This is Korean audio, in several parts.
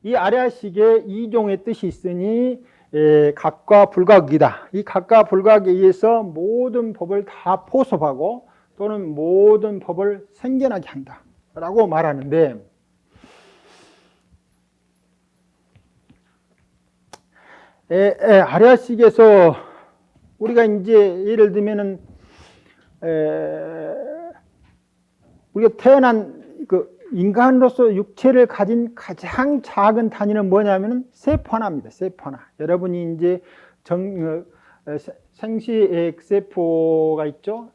이 아래아식에 이종의 뜻이 있으니 각과 불각이다. 이 각과 불각에 의해서 모든 법을 다 포섭하고 또는 모든 법을 생겨나게 한다 라고 말하는데, 아래아식에서 우리가 이제 예를 들면은 우리가 태어난 그 인간으로서 육체를 가진 가장 작은 단위는 뭐냐면은 세포 하나입니다. 세포 하나. 여러분이 이제 생식 세포가 있죠.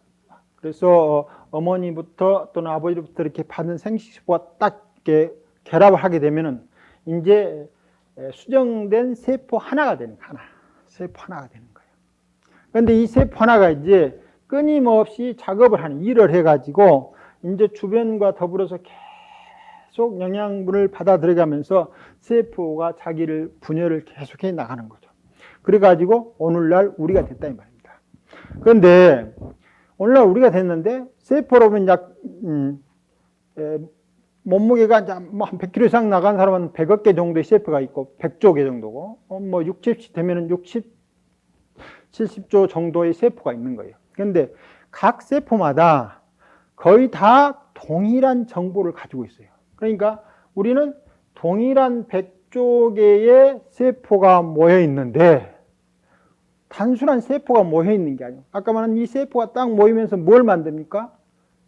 그래서 어머니부터 또는 아버지부터 이렇게 받은 생식세포가 딱 이렇게 결합을 하게 되면은 이제 수정된 세포 하나가 되는 거예요. 하나. 세포 하나가 되는 거예요. 그런데 이 세포 하나가 이제 끊임없이 작업을 하는 일을 해가지고 이제 주변과 더불어서 계속 영양분을 받아 들어가면서 세포가 자기를 분열을 계속해 나가는 거죠. 그래가지고 오늘날 우리가 됐다 이 말입니다. 그런데 오늘날 우리가 됐는데 세포로는 약 몸무게가 뭐 한 100kg 이상 나간 사람은 100억 개 정도의 세포가 있고 100조 개 정도고 뭐 60씩 되면은 70조 정도의 세포가 있는 거예요. 그런데 각 세포마다 거의 다 동일한 정보를 가지고 있어요. 그러니까 우리는 동일한 100조 개의 세포가 모여 있는데 단순한 세포가 모여 있는 게 아니에요. 아까 말한 이 세포가 딱 모이면서 뭘 만듭니까?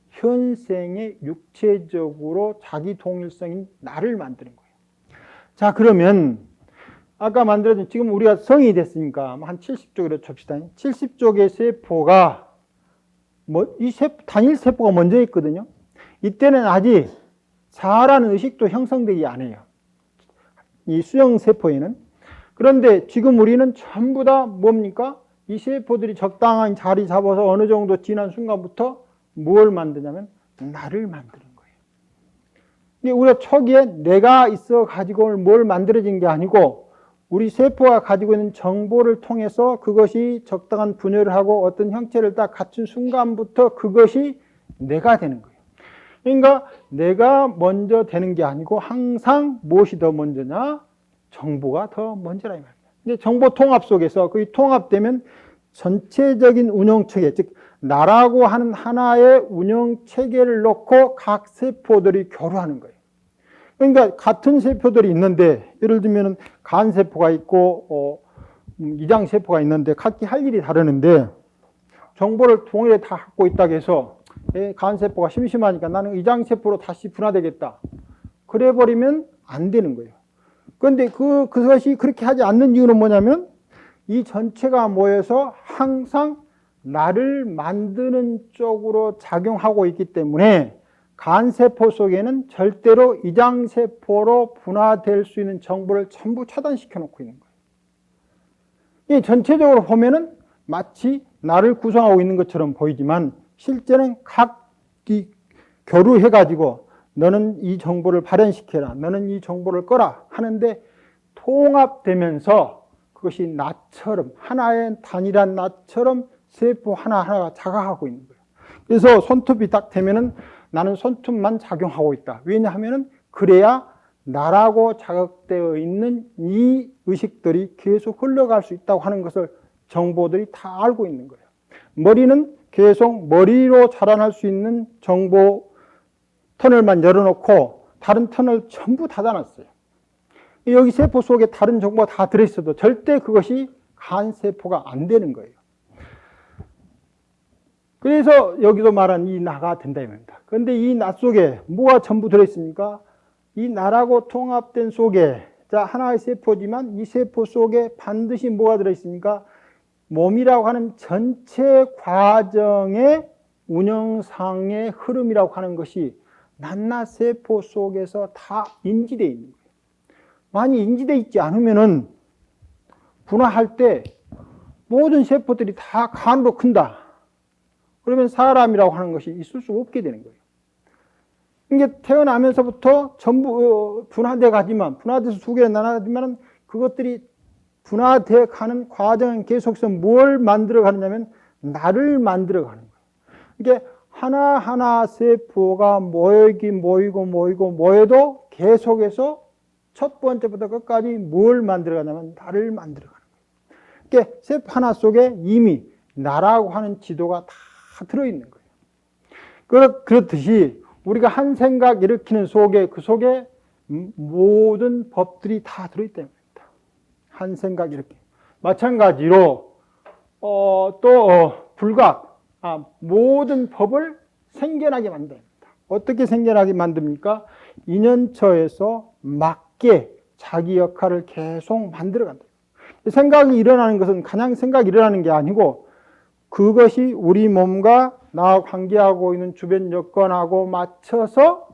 현생의 육체적으로 자기 동일성인 나를 만드는 거예요. 자, 그러면 아까 만들어진 지금 우리가 성이 됐으니까 한 70쪽으로 칩시다. 70쪽의 세포가 이 단일 세포가 먼저 있거든요. 이때는 아직 자라는 의식도 형성되지 않아요. 이 수형 세포에는. 그런데 지금 우리는 전부 다 뭡니까? 이 세포들이 적당한 자리 잡아서 어느 정도 지난 순간부터 뭘 만드냐면 나를 만드는 거예요. 이게 우리가 초기에 내가 있어 가지고 뭘 만들어진 게 아니고 우리 세포가 가지고 있는 정보를 통해서 그것이 적당한 분열을 하고 어떤 형체를 딱 갖춘 순간부터 그것이 내가 되는 거예요. 그러니까 내가 먼저 되는 게 아니고 항상 무엇이 더 먼저냐? 정보가 더 먼저라 이 말이에요. 이제 정보 통합 속에서 그게 통합되면 전체적인 운영 체계, 즉 나라고 하는 하나의 운영 체계를 놓고 각 세포들이 교류하는 거예요. 그러니까 같은 세포들이 있는데 예를 들면 간 세포가 있고 이장 세포가 있는데 각기 할 일이 다르는데 정보를 동일하게 다 갖고 있다고 해서 간 세포가 심심하니까 나는 이장 세포로 다시 분화되겠다. 그래 버리면 안 되는 거예요. 그런데 그것이 그렇게 하지 않는 이유는 뭐냐면 이 전체가 모여서 항상 나를 만드는 쪽으로 작용하고 있기 때문에 간세포 속에는 절대로 이장세포로 분화될 수 있는 정보를 전부 차단시켜 놓고 있는 거예요. 이 전체적으로 보면은 마치 나를 구성하고 있는 것처럼 보이지만 실제는 각기 교류해가지고 너는 이 정보를 발현시켜라, 너는 이 정보를 꺼라 하는데 통합되면서 그것이 나처럼 하나의 단일한 나처럼 세포 하나하나가 자각하고 있는 거예요. 그래서 손톱이 딱 되면은 나는 손톱만 작용하고 있다. 왜냐하면은 그래야 나라고 자각되어 있는 이 의식들이 계속 흘러갈 수 있다고 하는 것을 정보들이 다 알고 있는 거예요. 머리는 계속 머리로 자라날 수 있는 정보 터널만 열어놓고 다른 터널 전부 닫아놨어요. 여기 세포 속에 다른 정보가 다 들어있어도 절대 그것이 간세포가 안 되는 거예요. 그래서 여기도 말한 이 나가 된다 이 말입니다. 그런데 이 나 속에 뭐가 전부 들어있습니까? 이 나라고 통합된 속에 자 하나의 세포지만 이 세포 속에 반드시 뭐가 들어있습니까? 몸이라고 하는 전체 과정의 운영상의 흐름이라고 하는 것이 낱낱 세포 속에서 다 인지되어 있는 거예요. 많이 인지되어 있지 않으면은 분화할 때 모든 세포들이 다 간으로 큰다. 그러면 사람이라고 하는 것이 있을 수 없게 되는 거예요. 이게 태어나면서부터 전부 분화돼 가지만 분화돼서 두 개로 나눠지만 그것들이 분화돼 가는 과정은 계속해서 뭘 만들어 가느냐면 나를 만들어 가는 거예요. 이게 하나하나 세포가 모이고 모여도 계속해서 첫 번째부터 끝까지 뭘 만들어가냐면 나를 만들어가는 거예요. 그러니까 세포 하나 속에 이미 나라고 하는 지도가 다 들어있는 거예요. 그렇듯이 우리가 한 생각 일으키는 속에 그 속에 모든 법들이 다 들어있다 말입니다. 한 생각 이렇게. 마찬가지로 불각 모든 법을 생겨나게 만듭니다. 어떻게 생겨나게 만듭니까? 인연처에서 맞게 자기 역할을 계속 만들어간다. 생각이 일어나는 것은 그냥 생각이 일어나는 게 아니고 그것이 우리 몸과 나와 관계하고 있는 주변 여건하고 맞춰서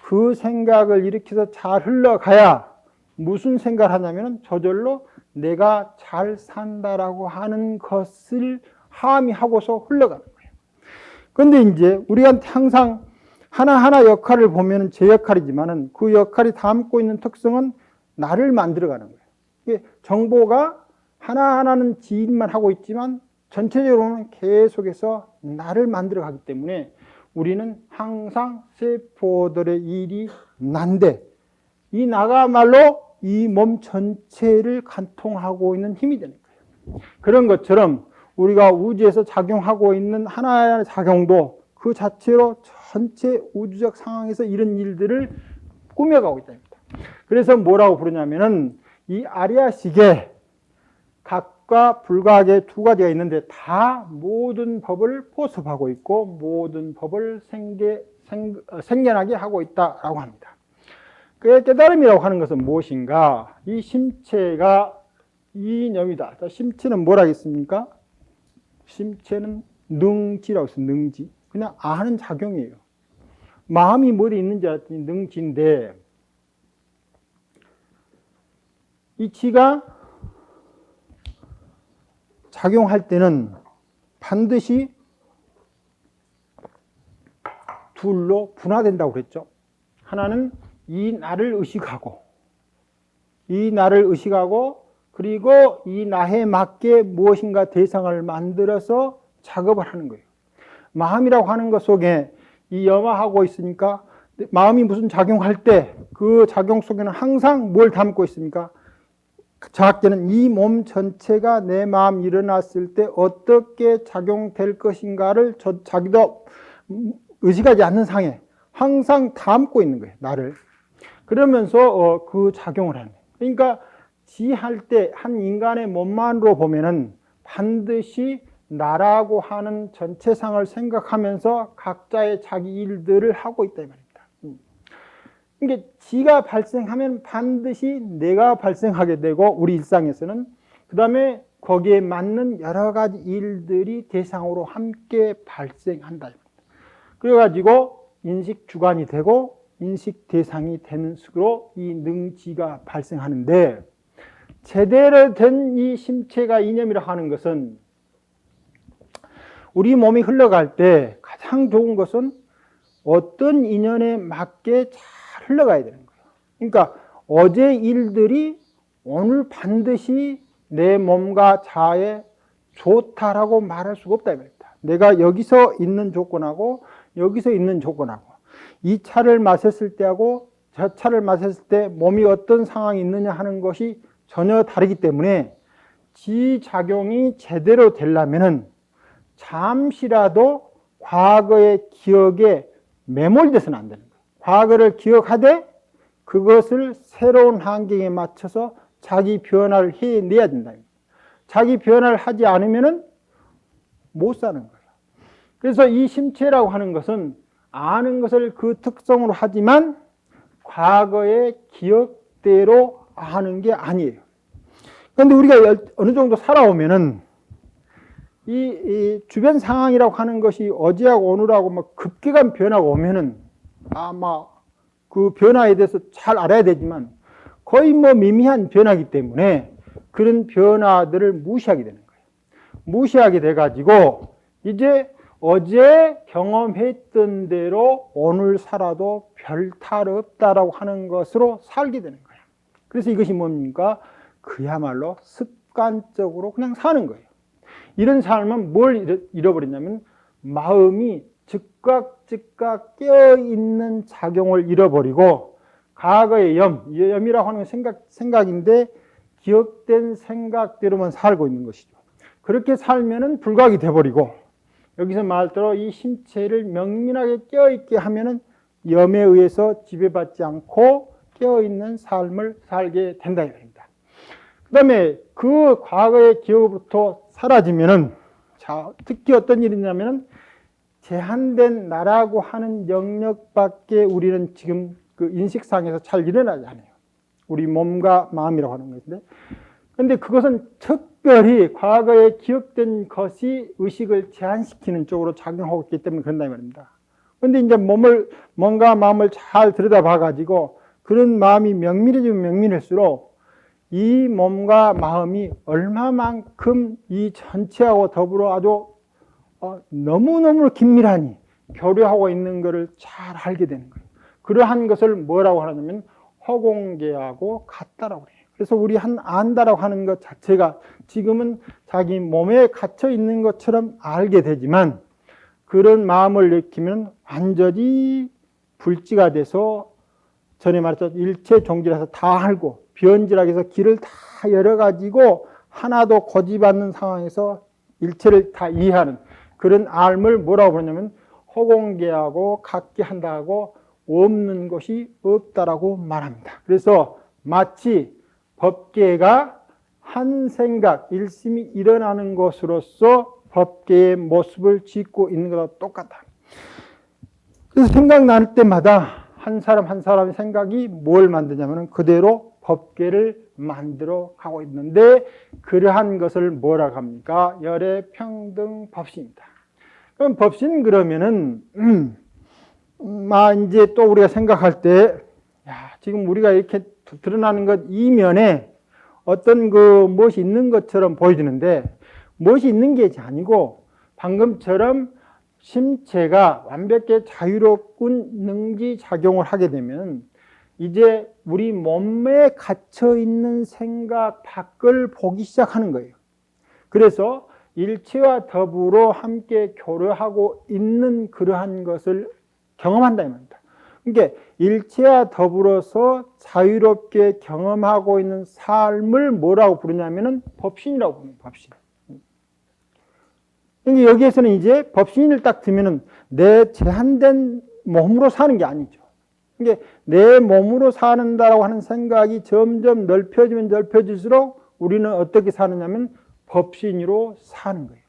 그 생각을 일으켜서 잘 흘러가야 무슨 생각을 하냐면 저절로 내가 잘 산다라고 하는 것을 함의하고서 흘러가는 거예요. 그런데 이제 우리가 항상 하나하나 역할을 보면 제 역할이지만은 그 역할이 담고 있는 특성은 나를 만들어가는 거예요. 정보가 하나하나는 지인만 하고 있지만 전체적으로는 계속해서 나를 만들어가기 때문에 우리는 항상 세포들의 일이 난데 이 나가말로 이 몸 전체를 관통하고 있는 힘이 되는 거예요. 그런 것처럼 우리가 우주에서 작용하고 있는 하나의 작용도 그 자체로 전체 우주적 상황에서 이런 일들을 꾸며가고 있답니다. 그래서 뭐라고 부르냐면은 이 아리아식에 각과 불각의 두 가지가 있는데 다 모든 법을 포섭하고 있고 모든 법을 생겨나게 하고 있다라고 합니다. 그 깨달음이라고 하는 것은 무엇인가? 이 심체가 이념이다. 심체는 뭐라겠습니까? 심체는 능지라고 했어요. 능지. 그냥 아는 작용이에요. 마음이 어디 있는지 알았더니 능지인데 이 지가 작용할 때는 반드시 둘로 분화된다고 그랬죠. 하나는 이 나를 의식하고 그리고 이 나에 맞게 무엇인가 대상을 만들어서 작업을 하는 거예요. 마음이라고 하는 것 속에 이 염화하고 있으니까 마음이 무슨 작용할 때 그 작용 속에는 항상 뭘 담고 있습니까? 자학계는 이 몸 전체가 내 마음 일어났을 때 어떻게 작용될 것인가를 자기도 의식하지 않는 상에 항상 담고 있는 거예요. 나를. 그러면서 그 작용을 하는 거예요. 그러니까 지할 때 한 인간의 몸만으로 보면은 반드시 나라고 하는 전체상을 생각하면서 각자의 자기 일들을 하고 있다 이 말입니다. 그러니까 지가 발생하면 반드시 내가 발생하게 되고 우리 일상에서는 그 다음에 거기에 맞는 여러 가지 일들이 대상으로 함께 발생한다. 그래가지고 인식 주관이 되고 인식 대상이 되는 식으로 이 능지가 발생하는데 제대로 된 이 심체가 이념이라고 하는 것은 우리 몸이 흘러갈 때 가장 좋은 것은 어떤 인연에 맞게 잘 흘러가야 되는 거예요. 그러니까 어제 일들이 오늘 반드시 내 몸과 자아에 좋다라고 말할 수가 없다 이 말입니다. 내가 여기서 있는 조건하고 여기서 있는 조건하고 이 차를 마셨을 때하고 저 차를 마셨을 때 몸이 어떤 상황이 있느냐 하는 것이 전혀 다르기 때문에 지작용이 제대로 되려면은 잠시라도 과거의 기억에 매몰돼서는 안 되는 거예요. 과거를 기억하되 그것을 새로운 환경에 맞춰서 자기 변화를 해내야 된다. 자기 변화를 하지 않으면은 못 사는 거예요. 그래서 이 심체라고 하는 것은 아는 것을 그 특성으로 하지만 과거의 기억대로 아는 게 아니에요. 그런데 우리가 어느 정도 살아오면은 이 주변 상황이라고 하는 것이 어제하고 오늘하고 막 급격한 변화가 오면은 아마 그 변화에 대해서 잘 알아야 되지만 거의 미미한 변화이기 때문에 그런 변화들을 무시하게 되는 거예요. 무시하게 돼가지고 이제 어제 경험했던 대로 오늘 살아도 별 탈 없다라고 하는 것으로 살게 되는 거예요. 그래서 이것이 뭡니까? 그야말로 습관적으로 그냥 사는 거예요. 이런 삶은 뭘 잃어버렸냐면 마음이 즉각 깨어있는 작용을 잃어버리고 과거의 염이라고 하는 건 생각인데 기억된 생각대로만 살고 있는 것이죠. 그렇게 살면은 불각이 돼버리고, 여기서 말대로 이 신체를 명민하게 깨어있게 하면은 염에 의해서 지배받지 않고 깨어있는 삶을 살게 된다 이겁니다. 그 다음에 그 과거의 기억으로부터 사라지면은, 자, 특히 어떤 일이 있냐면은 제한된 나라고 하는 영역밖에 우리는 지금 그 인식상에서 잘 일어나지 않아요. 우리 몸과 마음이라고 하는 것인데, 근데 그것은 특별히 과거에 기억된 것이 의식을 제한시키는 쪽으로 작용하고 있기 때문에 그런다 이 말입니다. 근데 이제 몸과 마음을 잘 들여다봐 가지고 그런 마음이 명밀해지면 명밀할수록 이 몸과 마음이 얼마만큼 이 전체하고 더불어 아주 너무너무 긴밀하니 교류하고 있는 것을 잘 알게 되는 거예요. 그러한 것을 뭐라고 하냐면 허공계하고 같다라고 해요. 그래서 우리 안다라고 하는 것 자체가 지금은 자기 몸에 갇혀 있는 것처럼 알게 되지만, 그런 마음을 느끼면 완전히 불지가 돼서 전에 말했던 일체 종지라서 다 알고 변질하게 해서 길을 다 열어가지고 하나도 고집 않는 상황에서 일체를 다 이해하는 그런 알을 뭐라고 부르냐면 허공계하고 같게 한다고 없는 것이 없다라고 말합니다. 그래서 마치 법계가 한 생각, 일심이 일어나는 것으로서 법계의 모습을 짓고 있는 것과 똑같다. 그래서 생각날 때마다 한 사람 한 사람의 생각이 뭘 만드냐면 그대로 법계를 만들어 가고 있는데, 그러한 것을 뭐라고 합니까? 열애평등 법신입니다. 그럼 법신 그러면은 이제 또 우리가 생각할 때, 지금 우리가 이렇게 드러나는 것 이면에 어떤 무엇이 있는 것처럼 보여지는데, 무엇이 있는 게 아니고 방금처럼 심체가 완벽히 자유롭군 능지작용을 하게 되면 이제 우리 몸에 갇혀 있는 생각 밖을 보기 시작하는 거예요. 그래서 일체와 더불어 함께 교류하고 있는 그러한 것을 경험한다 이 말입니다. 그러니까 일체와 더불어서 자유롭게 경험하고 있는 삶을 뭐라고 부르냐면은 법신이라고 부릅니다. 법신. 그러니까 여기에서는 이제 법신을 딱 들면은 내 제한된 몸으로 사는 게 아니죠. 그러니까 내 몸으로 사는다라고 하는 생각이 점점 넓혀지면 넓혀질수록 우리는 어떻게 사느냐면 법신으로 사는 거예요.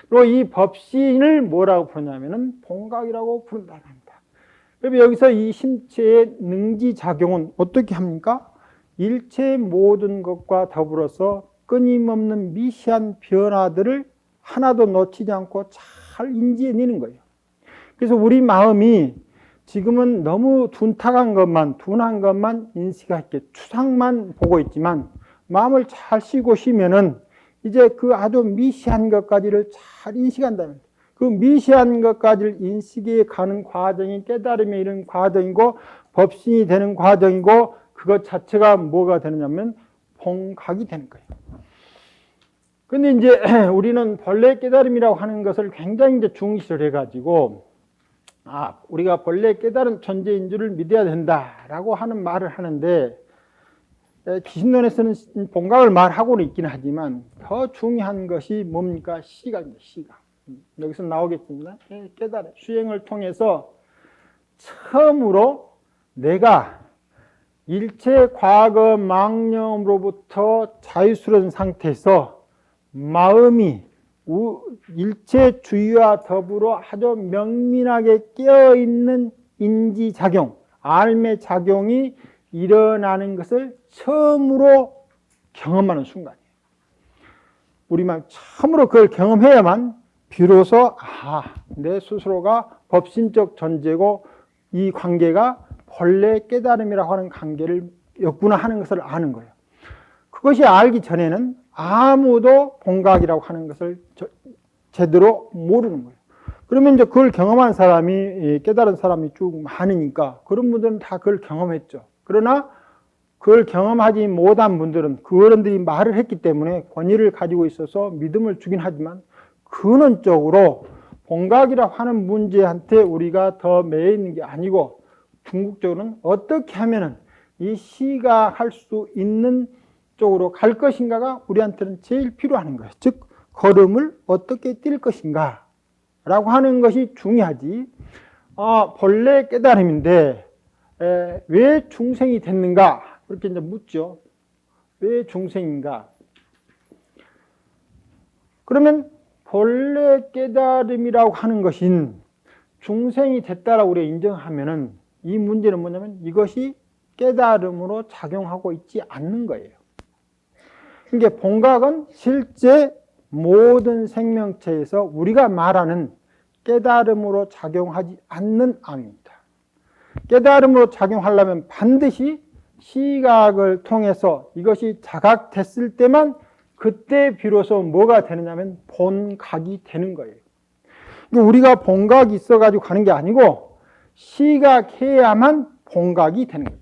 그리고 이 법신을 뭐라고 부르냐면은 본각이라고 부른다고 합니다. 그럼 여기서 이 심체의 능지작용은 어떻게 합니까? 일체의 모든 것과 더불어서 끊임없는 미시한 변화들을 하나도 놓치지 않고 잘 인지해내는 거예요. 그래서 우리 마음이 지금은 너무 둔한 것만 인식할게, 추상만 보고 있지만, 마음을 잘 쉬면은 이제 그 아주 미시한 것까지를 잘 인식한다면, 그 미시한 것까지를 인식해 가는 과정이 깨달음에 이르는 과정이고 법신이 되는 과정이고, 그것 자체가 뭐가 되느냐면 본각이 되는 거예요. 근데 이제 우리는 본래 깨달음이라고 하는 것을 굉장히 이제 중시를 해가지고, 우리가 본래 깨달은 존재인 줄을 믿어야 된다라고 하는 말을 하는데, 기신론에서는 본각을 말하고는 있긴 하지만 더 중요한 것이 뭡니까? 시각입니다. 시각. 여기서 나오겠습니다. 깨달음, 수행을 통해서 처음으로 내가 일체 과거 망념으로부터 자유스러운 상태에서 마음이 일체 주의와 더불어 아주 명민하게 깨어있는 인지작용, 알매 작용이 일어나는 것을 처음으로 경험하는 순간이에요. 우리만 처음으로 그걸 경험해야만 비로소 내 스스로가 법신적 존재고 이 관계가 본래 깨달음이라고 하는 관계를 였구나 하는 것을 아는 거예요. 그것이 알기 전에는 아무도 본각이라고 하는 것을 제대로 모르는 거예요. 그러면 이제 그걸 경험한 사람이, 깨달은 사람이 쭉 많으니까 그런 분들은 다 그걸 경험했죠. 그러나 그걸 경험하지 못한 분들은 그 어른들이 말을 했기 때문에 권위를 가지고 있어서 믿음을 주긴 하지만, 근원적으로 본각이라고 하는 문제한테 우리가 더 매여 있는 게 아니고, 궁극적으로는 어떻게 하면은 이 시각할 수 있는 쪽으로 갈 것인가가 우리한테는 제일 필요한 거예요. 즉 걸음을 어떻게 뛸 것인가 라고 하는 것이 중요하지. 본래 깨달음인데 왜 중생이 됐는가 그렇게 이제 묻죠. 왜 중생인가? 그러면 본래 깨달음이라고 하는 것인 중생이 됐다라고 우리가 인정하면은 이 문제는 뭐냐면 이것이 깨달음으로 작용하고 있지 않는 거예요. 그러니까 본각은 실제 모든 생명체에서 우리가 말하는 깨달음으로 작용하지 않는 암입니다. 깨달음으로 작용하려면 반드시 시각을 통해서 이것이 자각됐을 때만 그때 비로소 뭐가 되느냐면 본각이 되는 거예요. 우리가 본각이 있어가지고 가는 게 아니고 시각해야만 본각이 되는 거예요.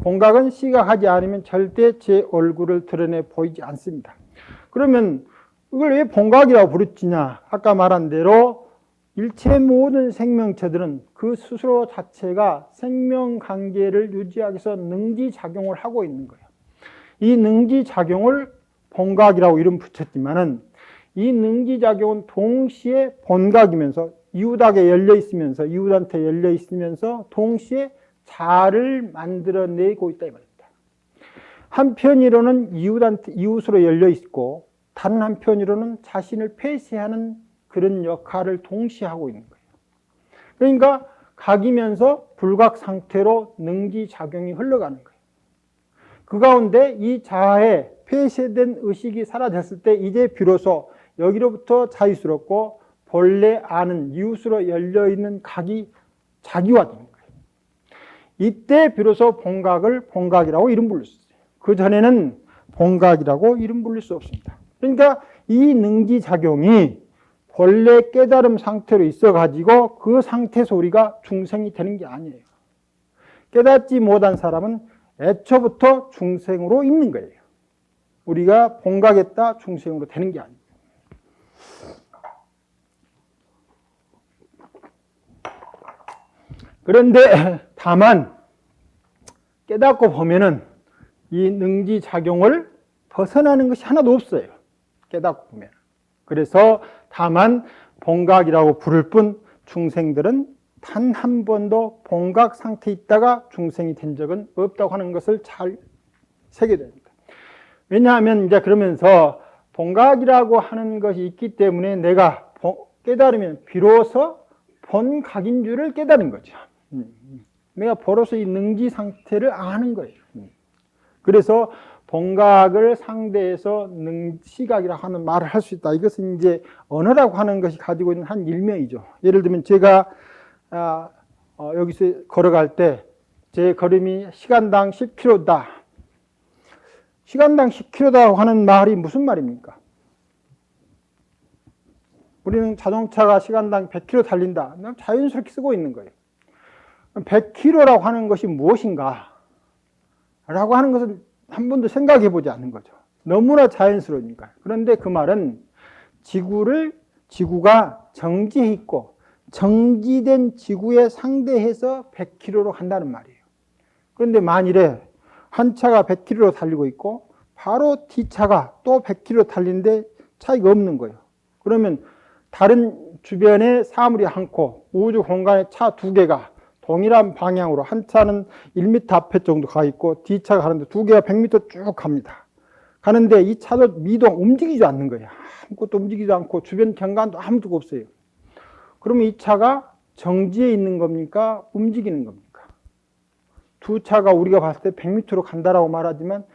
본각은 시각하지 않으면 절대 제 얼굴을 드러내 보이지 않습니다. 그러면 이걸 왜 본각이라고 부르지냐? 아까 말한 대로 일체 모든 생명체들은 그 스스로 자체가 생명관계를 유지하기 위해서 능지작용을 하고 있는 거예요. 이 능지작용을 본각이라고 이름 붙였지만은 이 능지작용은 동시에 본각이면서 이웃에게 열려 있으면서 이웃한테 열려 있으면서 동시에 자를 만들어내고 있다 이 말입니다. 한편으로는 이웃으로 열려 있고 다른 한편으로는 자신을 폐쇄하는 그런 역할을 동시에 하고 있는 거예요. 그러니까 각이면서 불각 상태로 능지작용이 흘러가는 거예요. 그 가운데 이 자아의 폐쇄된 의식이 사라졌을 때 이제 비로소 여기로부터 자유스럽고 본래 아는 이웃으로 열려있는 각이 자기화되는 거예요. 이때 비로소 본각을 본각이라고 이름 부를 수 있어요. 그전에는 본각이라고 이름 부를 수 없습니다. 그러니까 이 능지작용이 본래 깨달음 상태로 있어가지고 그 상태에서 우리가 중생이 되는 게 아니에요. 깨닫지 못한 사람은 애초부터 중생으로 있는 거예요. 우리가 본각했다 중생으로 되는 게 아니에요. 그런데 다만 깨닫고 보면은 이 능지작용을 벗어나는 것이 하나도 없어요. 깨닫고 보면. 그래서 다만 본각이라고 부를 뿐 중생들은 단 한 번도 본각 상태에 있다가 중생이 된 적은 없다고 하는 것을 잘 새겨야 됩니다. 왜냐하면 이제 그러면서 본각이라고 하는 것이 있기 때문에 내가 깨달으면 비로소 본각인 줄을 깨달은 거죠. 내가 비로소 이 능지 상태를 아는 거예요. 그래서 본각을 상대해서 시각이라고 하는 말을 할 수 있다. 이것은 이제 언어라고 하는 것이 가지고 있는 한 일명이죠. 예를 들면 제가 여기서 걸어갈 때 제 걸음이 시간당 10km다. 시간당 10km다고 하는 말이 무슨 말입니까? 우리는 자동차가 시간당 100km 달린다. 자연스럽게 쓰고 있는 거예요. 100km라고 하는 것이 무엇인가? 라고 하는 것을 한 번도 생각해 보지 않는 거죠. 너무나 자연스러우니까. 그런데 그 말은 지구가 정지해 있고 정지된 지구에 상대해서 100km로 간다는 말이에요. 그런데 만일에 한 차가 100km로 달리고 있고 바로 뒤차가 또 100km 달리는데 차이가 없는 거예요. 그러면 다른 주변에 사물이 많고 우주 공간에 차 두 개가 동일한 방향으로 한 차는 1m 앞에 정도 가 있고 뒤차가 가는데 두 개가 100m 쭉 갑니다. 가는데 이 차도 미동 움직이지 않는 거예요. 아무것도 움직이지 않고 주변 경관도 아무도 없어요. 그러면 이 차가 정지해 있는 겁니까? 움직이는 겁니까? 두 차가 우리가 봤을 때 100m로 간다라고 말하지만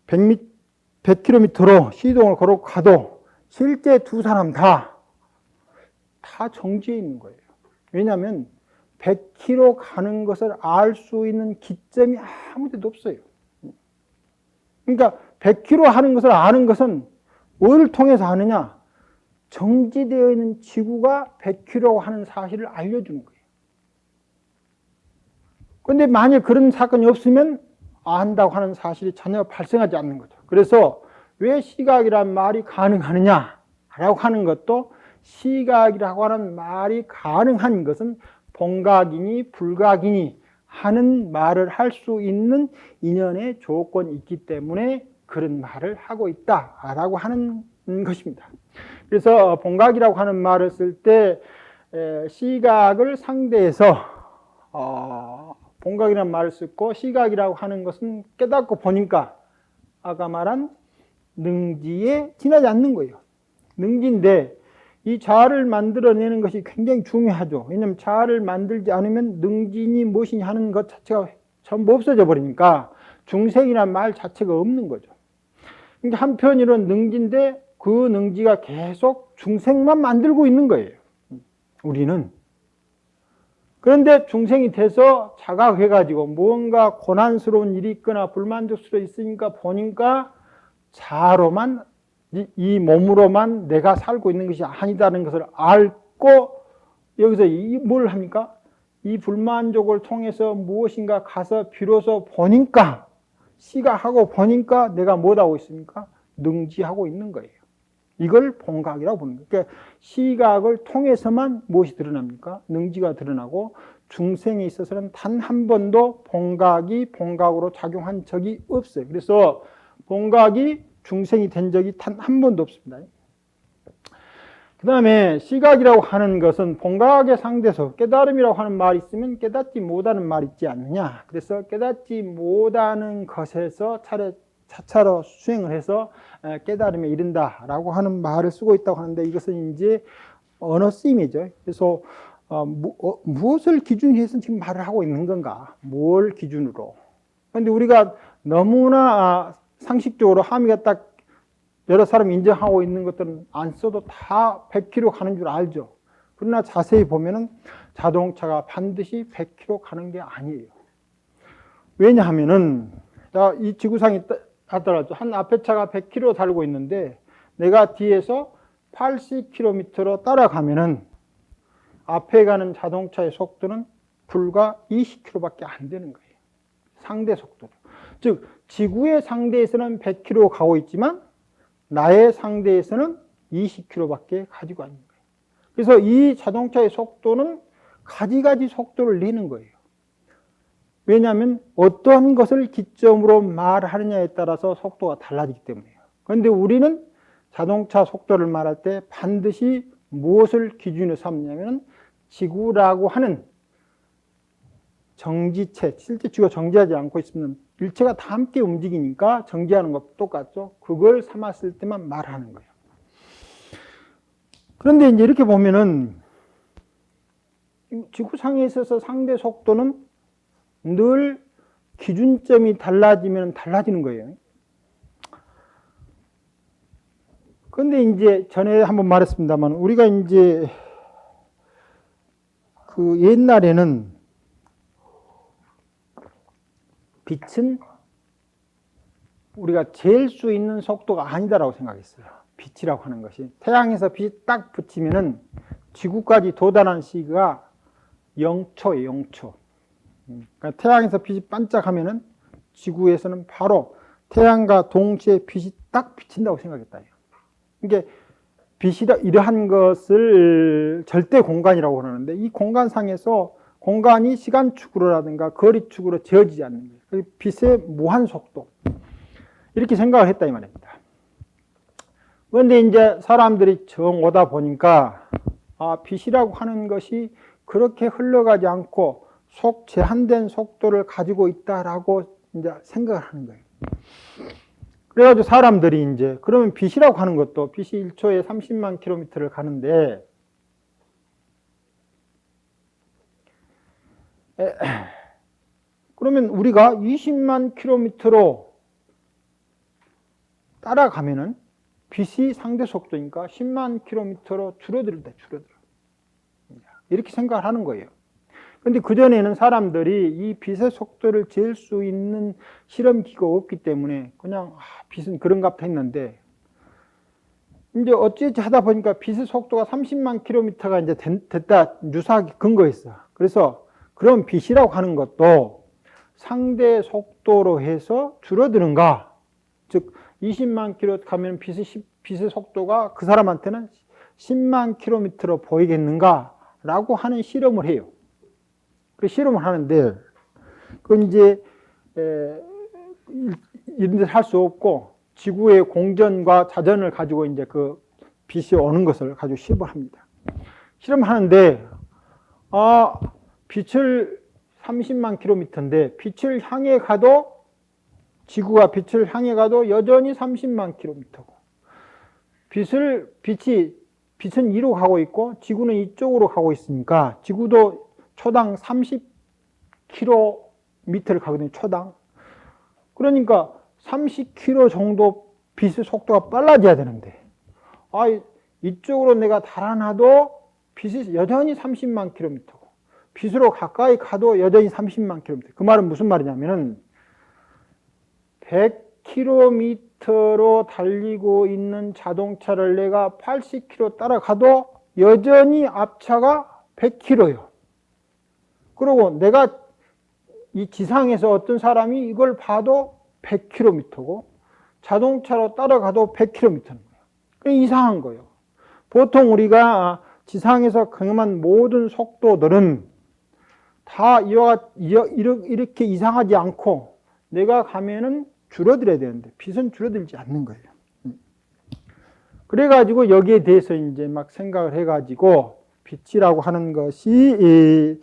100km로 시동을 걸어 가도 실제 두 사람 다 정지해 있는 거예요. 왜냐하면 100km 가는 것을 알 수 있는 기점이 아무 데도 없어요. 그러니까 100km 하는 것을 아는 것은 뭘 통해서 아느냐? 정지되어 있는 지구가 100km 하는 사실을 알려주는 거예요. 그런데 만약 그런 사건이 없으면 안다고 하는 사실이 전혀 발생하지 않는 거죠. 그래서 왜 시각이란 말이 가능하느냐라고 하는 것도 시각이라고 하는 말이 가능한 것은 본각이니 불각이니 하는 말을 할 수 있는 인연의 조건이 있기 때문에 그런 말을 하고 있다라고 하는 것입니다. 그래서 본각이라고 하는 말을 쓸 때 시각을 상대해서 본각이라는 말을 쓰고, 시각이라고 하는 것은 깨닫고 보니까 아까 말한 능지에 지나지 않는 거예요. 능지인데 이 자아를 만들어내는 것이 굉장히 중요하죠. 왜냐하면 자아를 만들지 않으면 능지니 무엇이니 하는 것 자체가 전부 없어져 버리니까 중생이란 말 자체가 없는 거죠. 그러니까 한편으로는 능지인데 그 능지가 계속 중생만 만들고 있는 거예요. 우리는. 그런데 중생이 돼서 자각해가지고 무언가 고난스러운 일이 있거나 불만족스러워 있으니까 보니까 자아로만, 이 몸으로만 내가 살고 있는 것이 아니다는 것을 알고 여기서 뭘 합니까? 이 불만족을 통해서 무엇인가 가서 비로소 보니까, 시각하고 보니까 내가 뭐하고 있습니까? 능지하고 있는 거예요. 이걸 본각이라고 보는 거예요. 그러니까 시각을 통해서만 무엇이 드러납니까? 능지가 드러나고, 중생에 있어서는 단 한 번도 본각이 본각으로 작용한 적이 없어요. 그래서 본각이 중생이 된 적이 단 한 번도 없습니다. 그 다음에 시각이라고 하는 것은 본각의 상대에서 깨달음이라고 하는 말이 있으면 깨닫지 못하는 말이 있지 않느냐. 그래서 깨닫지 못하는 것에서 차차로 수행을 해서 깨달음에 이른다라고 하는 말을 쓰고 있다고 하는데, 이것은 이제 언어 쓰임이죠. 그래서 무엇을 기준으로 해서 지금 말을 하고 있는 건가? 뭘 기준으로? 그런데 우리가 너무나 상식적으로 함의가 딱 여러 사람이 인정하고 있는 것들은 안 써도 다 100km 가는 줄 알죠. 그러나 자세히 보면은 자동차가 반드시 100km 가는 게 아니에요. 왜냐하면은 이 지구상이 하더라도 한 앞에 차가 100km 달고 있는데 내가 뒤에서 80km로 따라가면은 앞에 가는 자동차의 속도는 불과 20km밖에 안 되는 거예요. 상대 속도로. 즉 지구의 상대에서는 100km 가고 있지만 나의 상대에서는 20km밖에 가지고 않는 거예요. 그래서 이 자동차의 속도는 가지가지 속도를 내는 거예요. 왜냐하면 어떠한 것을 기점으로 말하느냐에 따라서 속도가 달라지기 때문이에요. 그런데 우리는 자동차 속도를 말할 때 반드시 무엇을 기준으로 삼냐면 지구라고 하는 정지체, 실제 지구가 정지하지 않고 있으면 일체가 다 함께 움직이니까 정지하는 것도 똑같죠. 그걸 삼았을 때만 말하는 거예요. 그런데 이제 이렇게 보면은 지구상에 있어서 상대 속도는 늘 기준점이 달라지면 달라지는 거예요. 그런데 이제 전에 한번 말했습니다만 우리가 이제 그 옛날에는 빛은 우리가 잴 수 있는 속도가 아니다라고 생각했어요. 빛이라고 하는 것이 태양에서 빛이 딱 붙이면은 지구까지 도달하는 시기가 0초예요. 0초. 그러니까 태양에서 빛이 반짝하면은 지구에서는 바로 태양과 동시에 빛이 딱 비친다고 생각했다. 이게 빛이라 이러한 것을 절대 공간이라고 그러는데 이 공간상에서 공간이 시간축으로라든가 거리축으로 재어지지 않는 거예요. 빛의 무한 속도. 이렇게 생각을 했다 이 말입니다. 그런데 이제 사람들이 정 오다 보니까 빛이라고 하는 것이 그렇게 흘러가지 않고 제한된 속도를 가지고 있다라고 이제 생각을 하는 거예요. 그래가지고 사람들이 이제 그러면 빛이라고 하는 것도 빛이 1초에 30만 킬로미터를 가는데 그러면 우리가 20만 킬로미터로 따라가면은 빛이 상대 속도니까 10만 킬로미터로 줄어들다. 이렇게 생각을 하는 거예요. 그런데 그전에는 사람들이 이 빛의 속도를 잴 수 있는 실험기가 없기 때문에 그냥 빛은 그런갑다 했는데 이제 어찌어찌 하다 보니까 빛의 속도가 30만 킬로미터가 이제 됐다 유사하게 근거했어. 그래서 그런 빛이라고 하는 것도 상대 속도로 해서 줄어드는가? 즉 20만 킬로 가면 빛의 속도가 그 사람한테는 10만 킬로미터로 보이겠는가? 라고 하는 실험을 해요. 그 실험을 하는데 그건 이제 이런 데서 할 수 없고 지구의 공전과 자전을 가지고 이제 그 빛이 오는 것을 가지고 실험합니다. 실험하는데 빛을 30만 킬로미터인데 빛을 향해 가도 지구가 빛을 향해 가도 여전히 30만 킬로미터고 빛은 이로 가고 있고 지구는 이쪽으로 가고 있으니까 지구도 초당 30km를 가거든요. 초당. 그러니까 30km 정도 빛의 속도가 빨라져야 되는데 이쪽으로 내가 달아나도 빛이 여전히 30만 킬로미터고 빛으로 가까이 가도 여전히 30만 킬로미터. 그 말은 무슨 말이냐면은 100km로 달리고 있는 자동차를 내가 80km 따라가도 여전히 앞차가 100km예요. 그리고 내가 이 지상에서 어떤 사람이 이걸 봐도 100km고 자동차로 따라가도 100km인 거예요. 이상한 거예요. 보통 우리가 지상에서 경험한 모든 속도들은 다 이렇게 이상하지 않고 내가 가면은 줄어들어야 되는데 빛은 줄어들지 않는 거예요. 그래가지고 여기에 대해서 이제 막 생각을 해가지고 빛이라고 하는 것이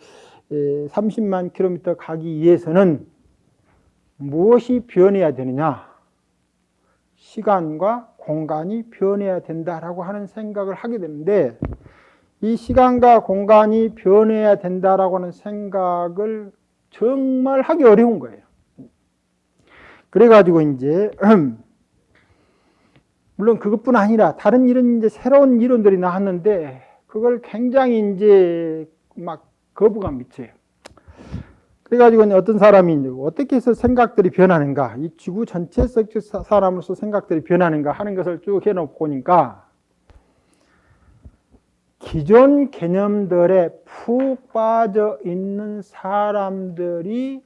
30만 킬로미터 가기 위해서는 무엇이 변해야 되느냐? 시간과 공간이 변해야 된다라고 하는 생각을 하게 되는데 이 시간과 공간이 변해야 된다라고 하는 생각을 정말 하기 어려운 거예요. 그래가지고 이제 물론 그것뿐 아니라 다른 이제 새로운 이론들이 나왔는데 그걸 굉장히 이제 막 거부감 미쳐요. 그래가지고 어떤 사람이 어떻게 해서 생각들이 변하는가, 이 지구 전체 사람으로서 생각들이 변하는가 하는 것을 쭉 해놓고 보니까 기존 개념들에 푹 빠져 있는 사람들이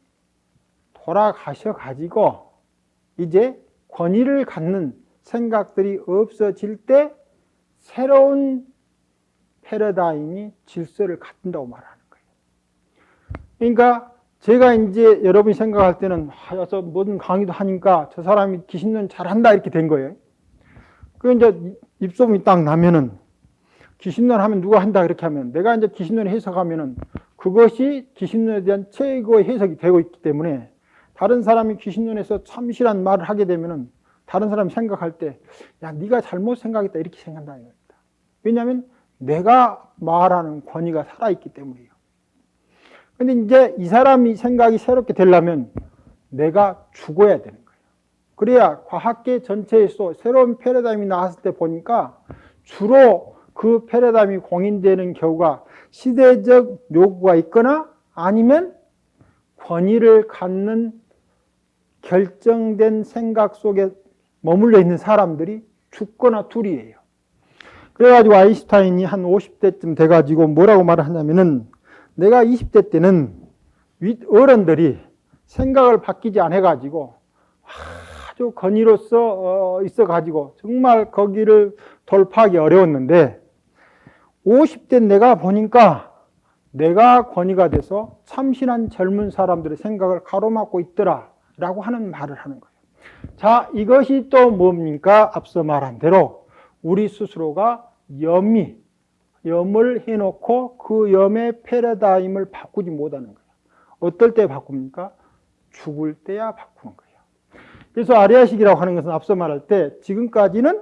돌아가셔가지고 이제 권위를 갖는 생각들이 없어질 때 새로운 패러다임이 질서를 갖는다고 말하는 거예요. 그러니까 제가 이제 여러분이 생각할 때는 와서 모든 강의도 하니까 저 사람이 귀신론 잘한다 이렇게 된 거예요. 그 이제 입소문이 딱 나면은 귀신론 하면 누가 한다 이렇게 하면 내가 이제 귀신론 해석하면은 그것이 귀신론에 대한 최고의 해석이 되고 있기 때문에 다른 사람이 귀신론에서 참신한 말을 하게 되면은 다른 사람이 생각할 때 야 네가 잘못 생각했다 이렇게 생각한다는 겁니다. 왜냐하면 내가 말하는 권위가 살아있기 때문이에요. 근데 이제 이 사람이 생각이 새롭게 되려면 내가 죽어야 되는 거예요. 그래야 과학계 전체에서 새로운 패러다임이 나왔을 때 보니까 주로 그 패러다임이 공인되는 경우가 시대적 요구가 있거나 아니면 권위를 갖는 결정된 생각 속에 머물러 있는 사람들이 죽거나 둘이에요. 그래가지고 아인슈타인이 한 50대쯤 돼가지고 뭐라고 말을 하냐면은 내가 20대 때는 어른들이 생각을 바뀌지 않아가지고 아주 권위로서 있어가지고 정말 거기를 돌파하기 어려웠는데 50대 내가 보니까 내가 권위가 돼서 참신한 젊은 사람들의 생각을 가로막고 있더라 라고 하는 말을 하는 거예요. 자, 이것이 또 뭡니까? 앞서 말한 대로 우리 스스로가 염을 해놓고 그 염의 패러다임을 바꾸지 못하는 거예요. 어떨 때 바꿉니까? 죽을 때야 바꾸는 거예요. 그래서 아리아식이라고 하는 것은 앞서 말할 때 지금까지는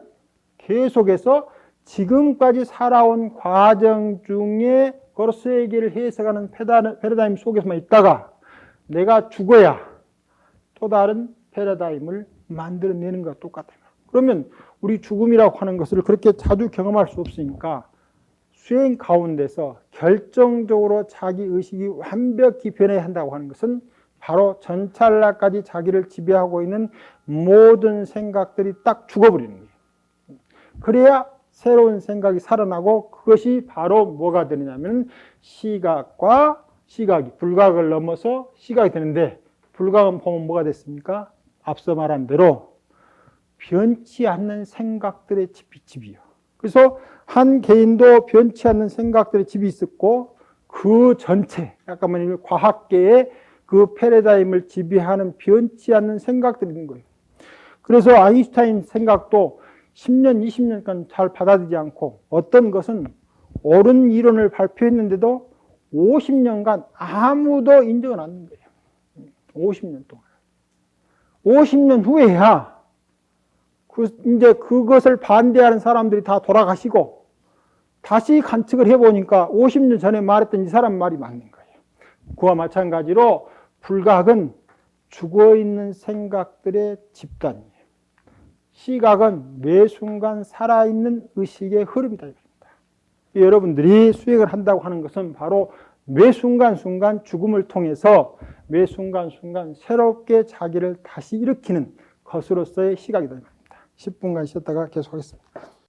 계속해서 지금까지 살아온 과정 중에 그걸 세계를 해석하는 패러다임 속에서만 있다가 내가 죽어야 또 다른 패러다임을 만들어내는 것과 똑같아요. 그러면 우리 죽음이라고 하는 것을 그렇게 자주 경험할 수 없으니까 수행 가운데서 결정적으로 자기 의식이 완벽히 변해야 한다고 하는 것은 바로 전찰나까지 자기를 지배하고 있는 모든 생각들이 딱 죽어버리는 거예요. 그래야 새로운 생각이 살아나고 그것이 바로 뭐가 되느냐면 시각이 불각을 넘어서 시각이 되는데 불각은 보면 뭐가 됐습니까? 앞서 말한 대로 변치 않는 생각들의 집이요. 그래서 한 개인도 변치 않는 생각들의 집이 있었고 그 전체, 아까 말한 과학계의 그 패러다임을 지배하는 변치 않는 생각들이 있는 거예요. 그래서 아인슈타인 생각도 10년, 20년간 잘 받아들이지 않고 어떤 것은 옳은 이론을 발표했는데도 50년간 아무도 인정을 안 하는 거예요. 50년 동안. 50년 후에야 이제 그것을 반대하는 사람들이 다 돌아가시고 다시 관측을 해보니까 50년 전에 말했던 이 사람 말이 맞는 거예요. 그와 마찬가지로 불각은 죽어있는 생각들의 집단이에요. 시각은 매 순간 살아있는 의식의 흐름이다. 여러분들이 수행을 한다고 하는 것은 바로 매 순간순간 죽음을 통해서 매 순간순간 새롭게 자기를 다시 일으키는 것으로서의 시각이다. 10분간 쉬었다가 계속하겠습니다.